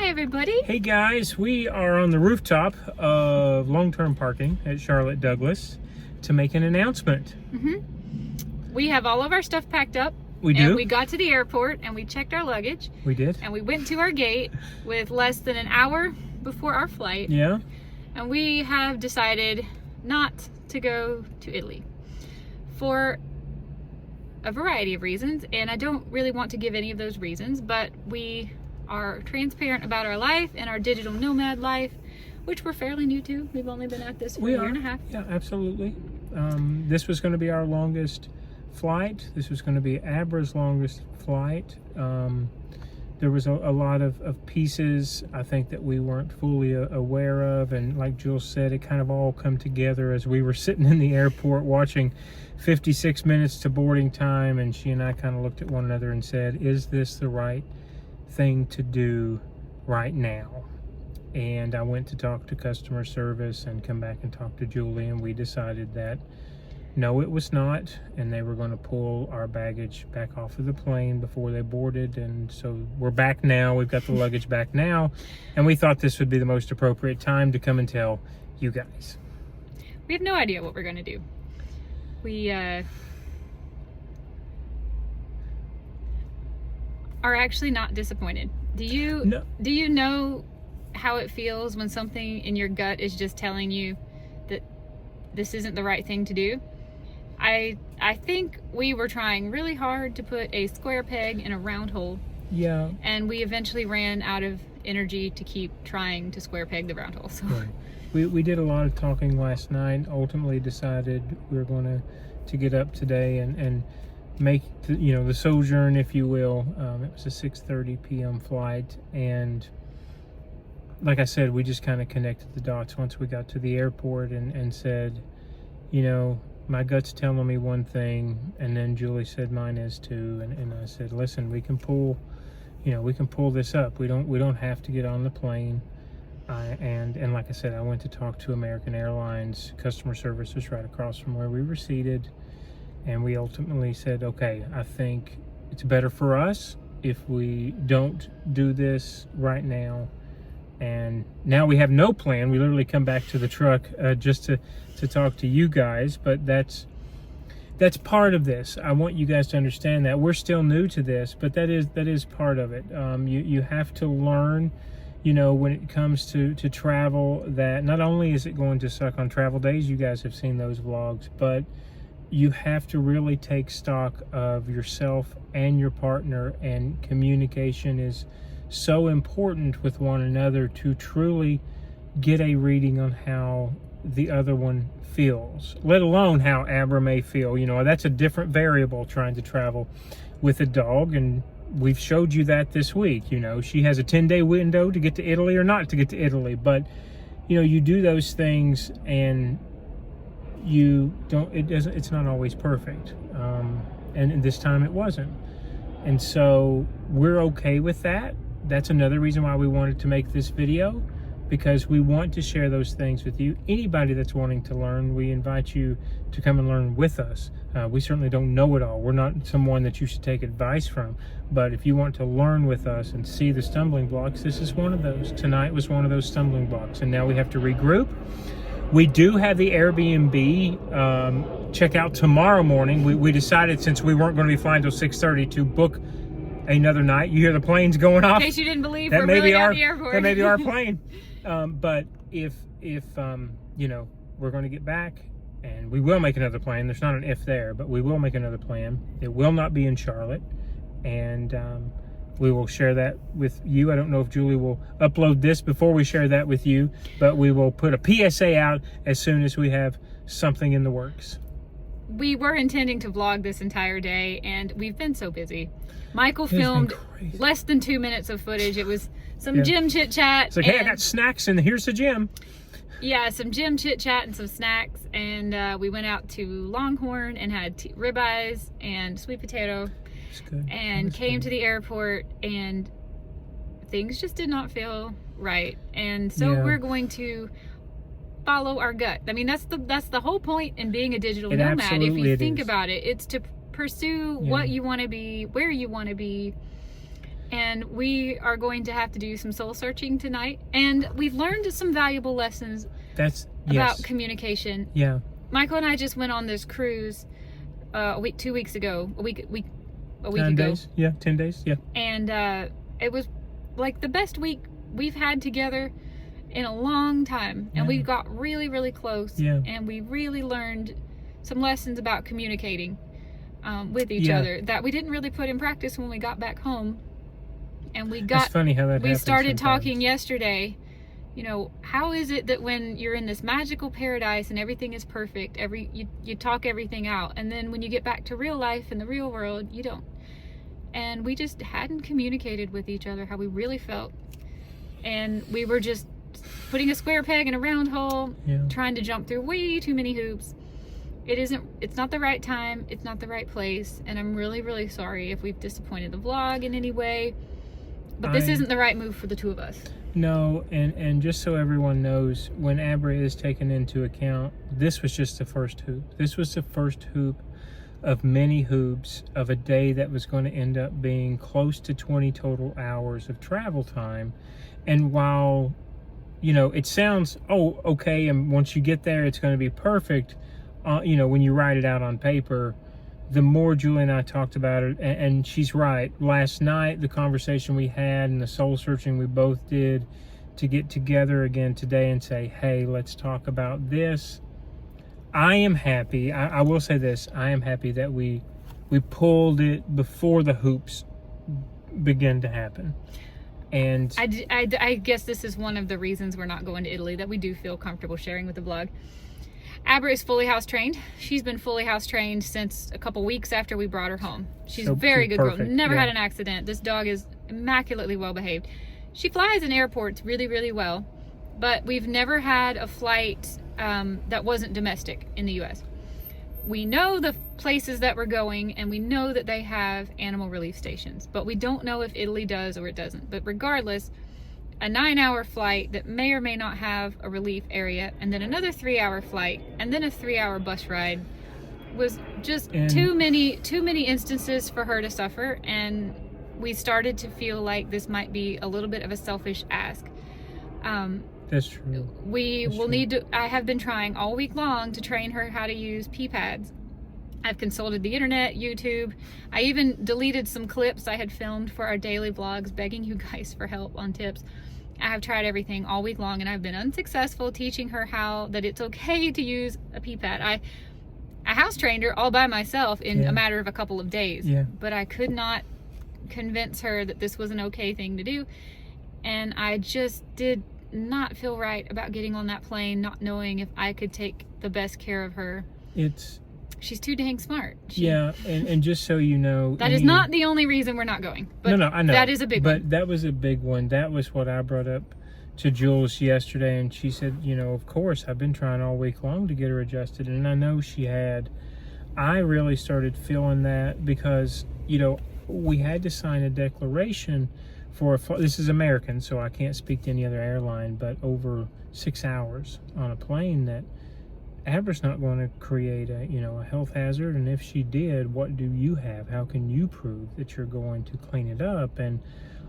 Hi, everybody. Hey guys, we are on the rooftop of long-term parking at Charlotte Douglas to make an announcement. We have all of our stuff packed up. We do? And we got to the airport and we checked our luggage. We did? And we went to our gate with less than an hour before our flight. Yeah? And we have decided not to go to Italy for a variety of reasons. And I don't really want to give any of those reasons, but we are transparent about our life and our digital nomad life, which we're fairly new to. We've only been at this for a year and a half. Yeah, absolutely. This was going to be our longest flight. This was going to be Abra's longest flight. There was a lot of pieces, I think, that we weren't fully aware of, and like Jules said, it kind of all come together as we were sitting in the airport watching 56 minutes to boarding time, and she and I kind of looked at one another and said, is this the right thing to do right now? And I went to talk to customer service and come back and talk to Julie, and we decided that no, it was not, and they were going to pull our baggage back off of the plane before they boarded. And so we're back now. We've got the luggage back now, and we thought this would be the most appropriate time to come and tell you guys. We have no idea what we're going to do. We are actually not disappointed. Do you know how it feels when something in your gut is just telling you that this isn't the right thing to do? I think we were trying really hard to put a square peg in a round hole. Yeah. And we eventually ran out of energy to keep trying to square peg the round hole. So. Right. We did a lot of talking last night. Ultimately decided we were going to get up today and make the sojourn, if you will. It was a 6:30 p.m. flight, and like I said, we just kind of connected the dots once we got to the airport and said, my gut's telling me one thing, and then Julie said mine is too, and I said, listen, we can pull this up. We don't have to get on the plane. And like I said, I went to talk to American Airlines. Customer service was right across from where we were seated, and we ultimately said, okay, I think it's better for us if we don't do this right now. And now we have no plan. We literally come back to the truck just to talk to you guys, but that's part of this. I want you guys to understand that we're still new to this, but that is part of it. You have to learn, when it comes to travel, that not only is it going to suck on travel days, you guys have seen those vlogs, but you have to really take stock of yourself and your partner, and communication is so important with one another to truly get a reading on how the other one feels, let alone how Abra may feel. That's a different variable trying to travel with a dog, and we've showed you that this week. She has a 10-day window to get to Italy or not to get to Italy, but you do those things and it's not always perfect, and this time it wasn't, and so we're okay with that. That's another reason why we wanted to make this video, because we want to share those things with you. Anybody that's wanting to learn, we invite you to come and learn with us. We certainly don't know it all. We're not someone that you should take advice from, but if you want to learn with us and see the stumbling blocks, this is one of those. Tonight was one of those stumbling blocks, and now we have to regroup. We do have the Airbnb check out tomorrow morning. We decided, since we weren't going to be flying till 6:30, to book another night. You hear the planes going off? In case you didn't believe, that we're may really be at the airport. That may be our plane. But if we're going to get back, and we will make another plan. There's not an if there, but we will make another plan. It will not be in Charlotte, and we will share that with you. I don't know if Julie will upload this before we share that with you, but we will put a PSA out as soon as we have something in the works. We were intending to vlog this entire day, and we've been so busy. Michael filmed less than 2 minutes of footage. It was some gym chit chat. It's like, hey, I got snacks, and here's the gym. Yeah, some gym chit chat and some snacks, and we went out to Longhorn and had ribeyes and sweet potato, and came to the airport, and things just did not feel right, and so we're going to follow our gut. I mean, that's the whole point in being a digital nomad. If you think about it, it's to pursue what you want to be, where you want to be, and we are going to have to do some soul searching tonight. And we've learned some valuable lessons about communication. Yeah. Michael and I just went on this cruise 2 weeks ago. A week 9 ago. days. Yeah, 10 days. Yeah. And it was like the best week we've had together in a long time. And we got really, really close. Yeah. And we really learned some lessons about communicating with each other that we didn't really put in practice when we got back home. And it's funny how that we started sometimes. talking yesterday. You know, how is it that when you're in this magical paradise and everything is perfect, you talk everything out, and then when you get back to real life in the real world, you don't. And we just hadn't communicated with each other how we really felt, and we were just putting a square peg in a round hole, trying to jump through way too many hoops. It's not the right time, it's not the right place, and I'm really, really sorry if we've disappointed the vlog in any way. But this isn't the right move for the two of us. No, and just so everyone knows, when Abra is taken into account, this was just the first hoop. This was the first hoop of many hoops of a day that was going to end up being close to 20 total hours of travel time. And while, you know, it sounds, oh, okay, and once you get there, it's going to be perfect, you know, when you write it out on paper, the more Julie and I talked about it, and she's right. Last night, the conversation we had and the soul searching we both did to get together again today and say, hey, let's talk about this. I am happy. I will say this. I am happy that we pulled it before the hoops began to happen. And I guess this is one of the reasons we're not going to Italy, that we do feel comfortable sharing with the vlog. Abra is fully house trained. She's been fully house trained since a couple weeks after we brought her home. She's a very good girl. Never had an accident. This dog is immaculately well behaved. She flies in airports really, really well, but we've never had a flight that wasn't domestic in the US. We know the places that we're going, and we know that they have animal relief stations, but we don't know if Italy does or it doesn't. But regardless, a 9-hour flight that may or may not have a relief area, and then another 3-hour flight, and then a 3-hour bus ride was just too many instances for her to suffer. And we started to feel like this might be a little bit of a selfish ask. That's true. I have been trying all week long to train her how to use pee pads. I've consulted the internet, YouTube. I even deleted some clips I had filmed for our daily vlogs, begging you guys for help on tips. I have tried everything all week long, and I've been unsuccessful teaching her that it's okay to use a pee pad. I house trained her all by myself in a matter of a couple of days, but I could not convince her that this was an okay thing to do. And I just did not feel right about getting on that plane, not knowing if I could take the best care of her. She's too dang smart. And just so you know, that is not the only reason we're not going. But no, I know. That is a big one. But that was a big one. That was what I brought up to Jules yesterday, and she said, you know, of course, I've been trying all week long to get her adjusted, and I know she had. I really started feeling that because, you know, we had to sign a declaration for this is American, so I can't speak to any other airline, but over 6 hours on a plane, that Abra's not going to create a health hazard, and if she did, what do you have? How can you prove that you're going to clean it up? And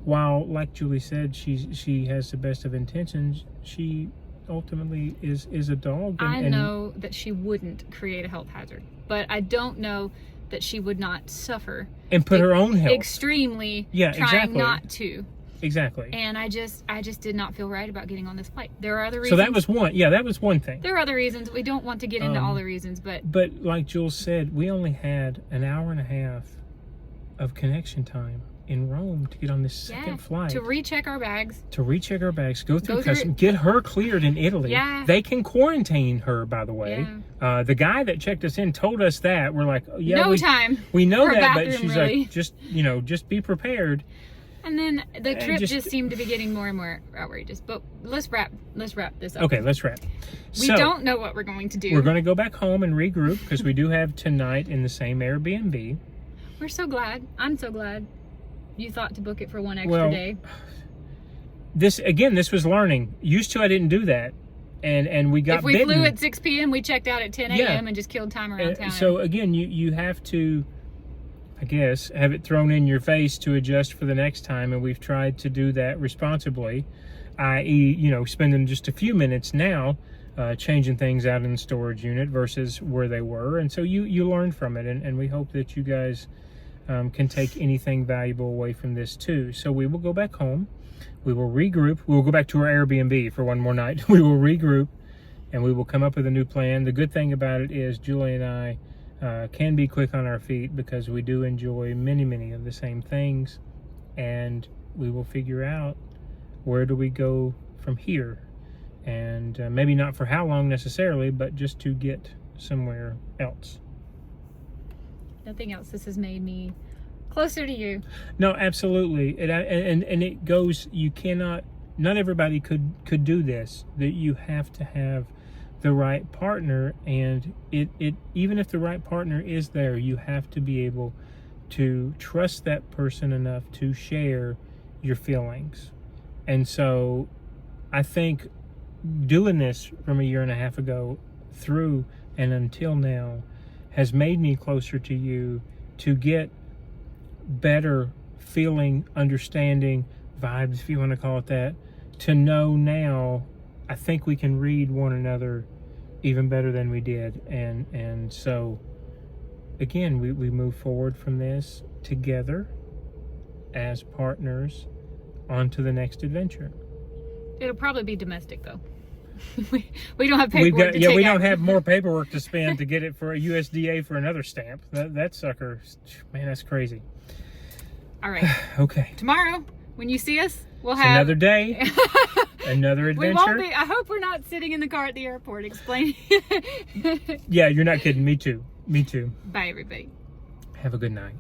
while, like Julie said, she has the best of intentions, she ultimately is a dog. I know that she wouldn't create a health hazard, but I don't know that she would not suffer and put her own health extremely trying not to. Exactly. And I just did not feel right about getting on this flight. There are other reasons. So that was one. Yeah, that was one thing. There are other reasons. We don't want to get into all the reasons, but like Jules said, we only had an hour and a half of connection time in Rome to get on this second flight. To recheck our bags. Go through customs, get her cleared in Italy. Yeah. They can quarantine her, by the way. Yeah. The guy that checked us in told us that. We're like, we know that, but she's like, just be prepared. And then the trip just seemed to be getting more and more outrageous. But let's wrap this up. Okay, let's wrap. We don't know what we're going to do. We're going to go back home and regroup because we do have tonight in the same Airbnb. We're so glad. I'm so glad you thought to book it for one extra day. This was learning. Used to, I didn't do that. And we got bitten. If we flew at 6 p.m., we checked out at 10 a.m. and just killed time around town. So again, you have to I guess, have it thrown in your face to adjust for the next time, and we've tried to do that responsibly, i.e., spending just a few minutes now changing things out in the storage unit versus where they were. And so you learn from it, and we hope that you guys can take anything valuable away from this too. So we will go back home, we will regroup, we will go back to our Airbnb for one more night. We will regroup, and we will come up with a new plan. The good thing about it is Julie and I can be quick on our feet because we do enjoy many of the same things, and we will figure out where do we go from here, and maybe not for how long necessarily, but just to get somewhere else. Nothing else. This has made me closer to you. No, absolutely. And it goes, you cannot, not everybody could do this. That you have to have the right partner, and it even if the right partner is there, you have to be able to trust that person enough to share your feelings. And so I think doing this from a year and a half ago through and until now has made me closer to you, to get better feeling, understanding, vibes, if you want to call it that, to know now I think we can read one another even better than we did. And so again, we move forward from this together as partners onto the next adventure. It'll probably be domestic though. we don't have paperwork. We don't have more paperwork to spend to get it for a USDA for another stamp. That sucker, man, that's crazy. All right. Okay. Tomorrow, when you see us, we'll have another day, another adventure. We won't be. I hope we're not sitting in the car at the airport explaining. Yeah, you're not kidding. Me too. Bye, everybody. Have a good night.